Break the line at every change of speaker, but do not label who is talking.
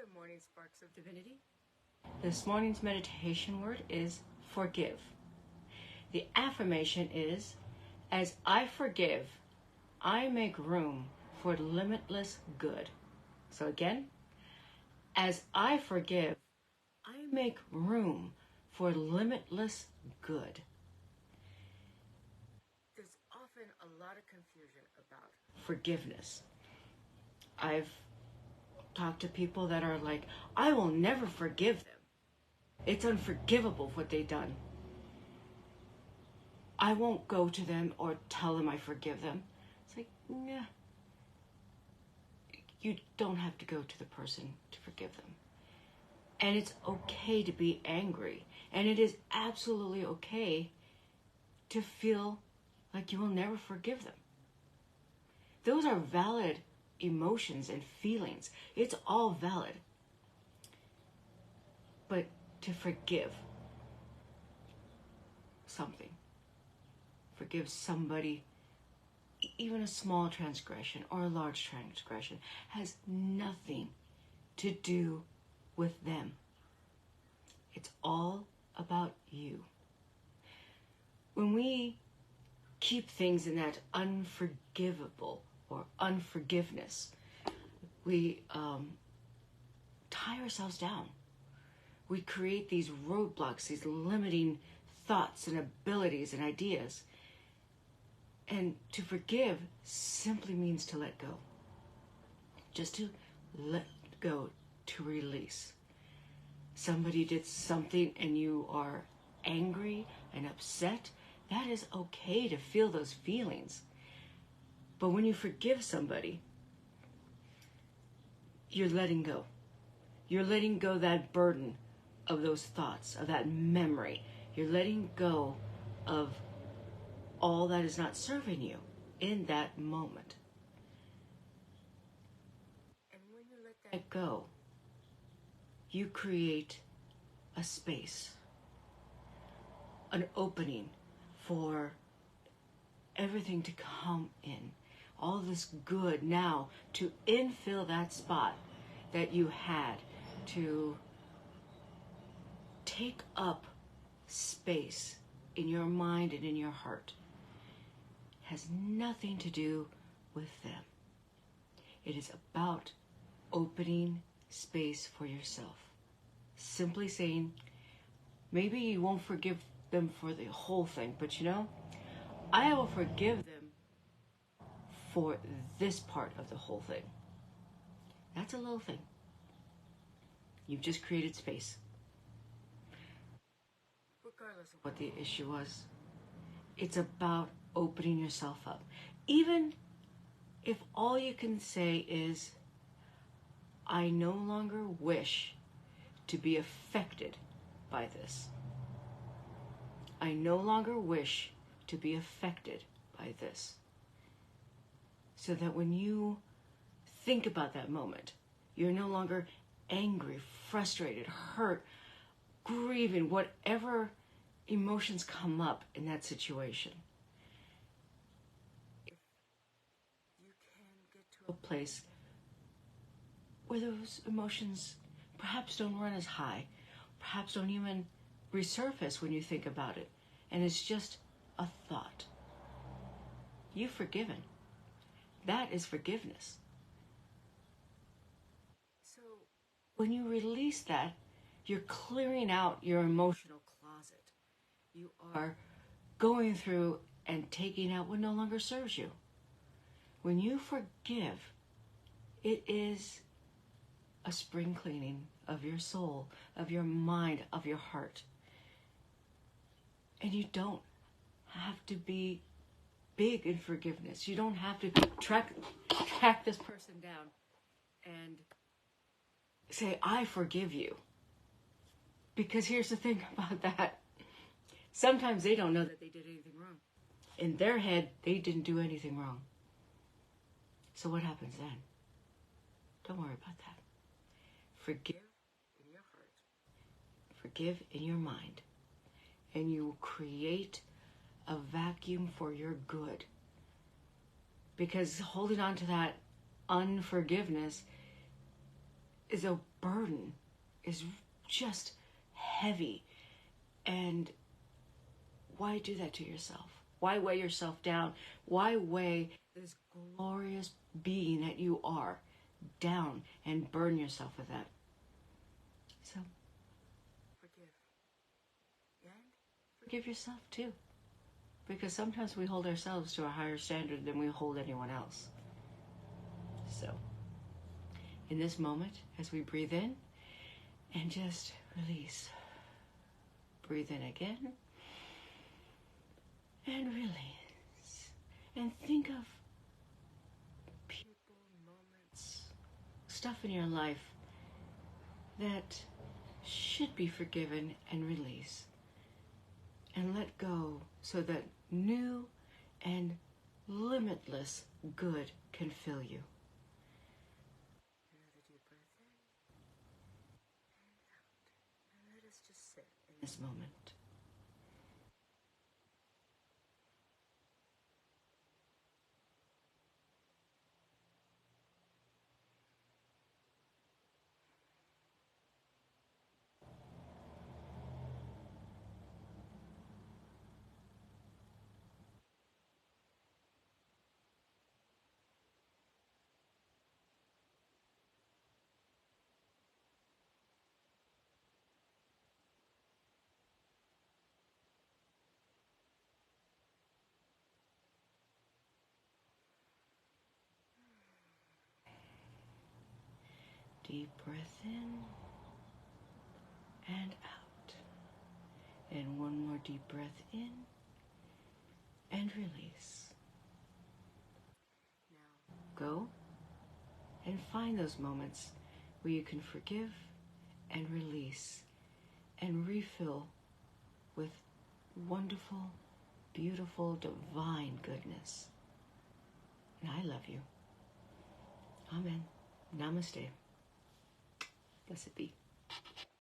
Good morning, Sparks of Divinity. This morning's meditation word is forgive. The affirmation is, as I forgive, I make room for limitless good. So again, as I forgive, I make room for limitless good. There's often a lot of confusion about forgiveness. I've talked to people that are like, I will never forgive them. It's unforgivable what they've done. I won't go to them or tell them I forgive them. It's like, nah. You don't have to go to the person to forgive them. And it's okay to be angry. And it is absolutely okay to feel like you will never forgive them. Those are valid emotions and feelings. It's all valid. But to forgive something, forgive somebody, even a small transgression or a large transgression, has nothing to do with them. It's all about you. When we keep things in that unforgivable or unforgiveness, we tie ourselves down. We create these roadblocks, these limiting thoughts and abilities and ideas. And to forgive simply means to let go. Just to let go, to release. Somebody did something and you are angry and upset. That is okay to feel those feelings. But when you forgive somebody, you're letting go. You're letting go that burden of those thoughts, of that memory. You're letting go of all that is not serving you in that moment. And when you let that go, you create a space, an opening for everything to come in. All this good now to infill that spot that you had, to take up space in your mind and in your heart. Has nothing to do with them. It is about opening space for yourself. Simply saying, maybe you won't forgive them for the whole thing, but I will forgive them for this part of the whole thing. That's a little thing. You've just created space. Regardless of what the issue was, it's about opening yourself up. Even if all you can say is, I no longer wish to be affected by this. I no longer wish to be affected by this. So that when you think about that moment, you're no longer angry, frustrated, hurt, grieving, whatever emotions come up in that situation. If you can get to a place where those emotions perhaps don't run as high, perhaps don't even resurface when you think about it, and it's just a thought. You've forgiven. That is forgiveness. So when you release that, you're clearing out your emotional closet. You are going through and taking out what no longer serves you. When you forgive, it is a spring cleaning of your soul, of your mind, of your heart. And you don't have to be big in forgiveness. You don't have to track this person down and say, I forgive you. Because here's the thing about that. Sometimes they don't know that they did anything wrong. In their head, they didn't do anything wrong. So what happens then? Don't worry about that. Forgive in your heart. Forgive in your mind. And you will create a vacuum for your good. Because holding on to that unforgiveness is a burden, is just heavy. And why do that to yourself? Why weigh yourself down? Why weigh this glorious being that you are down and burn yourself with that? So, forgive. And forgive yourself too. Because sometimes we hold ourselves to a higher standard than we hold anyone else. So, in this moment, as we breathe in and just release, breathe in again and release. And think of people, moments, stuff in your life that should be forgiven and released and let go so that new and limitless good can fill you. Another deep breath in and out. And let us just sit in this moment. Deep breath in and out. And one more deep breath in and release. Now go and find those moments where you can forgive and release and refill with wonderful, beautiful, divine goodness. And I love you. Amen. Namaste. Blessed be.